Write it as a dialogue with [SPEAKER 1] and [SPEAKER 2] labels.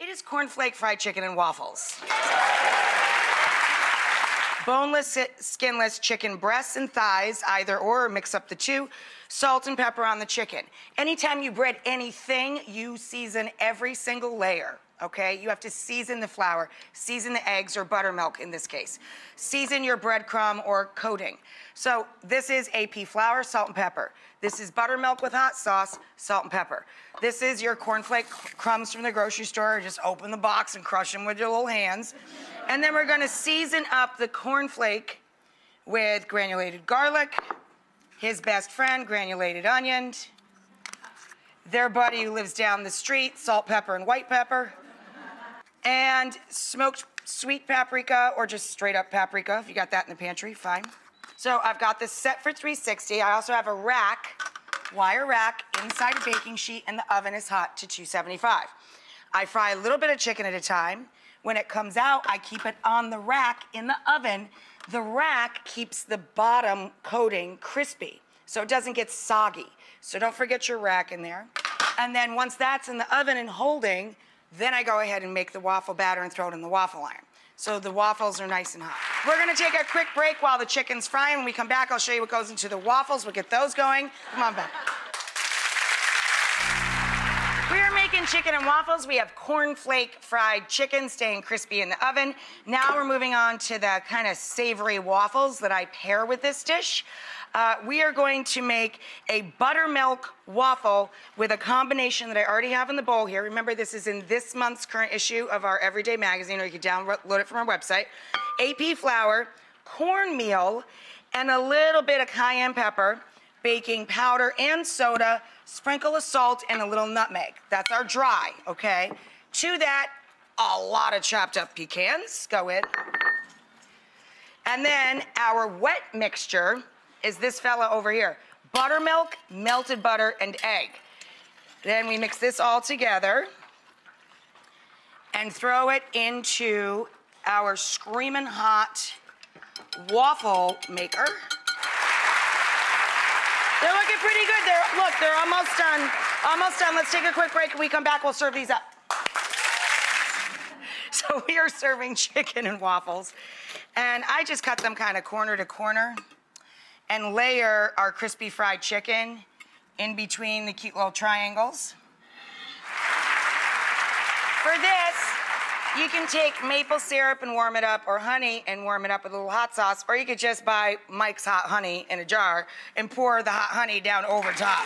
[SPEAKER 1] It is cornflake-fried chicken and waffles. Boneless, skinless chicken breasts and thighs, either or mix up the two. Salt and pepper on the chicken. Anytime you bread anything, you season every single layer, okay? You have to season the flour, season the eggs or buttermilk in this case. Season your breadcrumb or coating. So this is AP flour, salt and pepper. This is buttermilk with hot sauce, salt and pepper. This is your cornflake crumbs from the grocery store. Just open the box and crush them with your little hands. And then we're gonna season up the cornflake with granulated garlic, his best friend, granulated onion, their buddy who lives down the street, salt, pepper, and white pepper, and smoked sweet paprika or just straight up paprika. If you got that in the pantry, fine. So I've got this set for 360. I also have a rack, wire rack, inside a baking sheet, and the oven is hot to 275. I fry a little bit of chicken at a time. When it comes out, I keep it on the rack in the oven. The rack keeps the bottom coating crispy, so it doesn't get soggy. So don't forget your rack in there. And then once that's in the oven and holding, then I go ahead and make the waffle batter and throw it in the waffle iron. So the waffles are nice and hot. We're gonna take a quick break while the chicken's frying. When we come back, I'll show you what goes into the waffles. We'll get those going. Come on back. We are making chicken and waffles. We have cornflake-fried chicken staying crispy in the oven. Now we're moving on to the kind of savory waffles that I pair with this dish. We are going to make a buttermilk waffle with a combination that I already have in the bowl here. Remember, this is in this month's current issue of our Everyday magazine, or you can download it from our website. AP flour, cornmeal, and a little bit of cayenne pepper, baking powder and soda, sprinkle of salt, and a little nutmeg. That's our dry, okay? To that, a lot of chopped up pecans go in. And then our wet mixture is this fella over here. Buttermilk, melted butter, and egg. Then we mix this all together and throw it into our screaming hot waffle maker. They're looking pretty good. Look, they're almost done. Almost done. Let's take a quick break. When we come back, we'll serve these up. So we are serving chicken and waffles. And I just cut them kind of corner to corner and layer our crispy fried chicken in between the cute little triangles. For this, you can take maple syrup and warm it up, or honey and warm it up with a little hot sauce, or you could just buy Mike's hot honey in a jar and pour the hot honey down over top.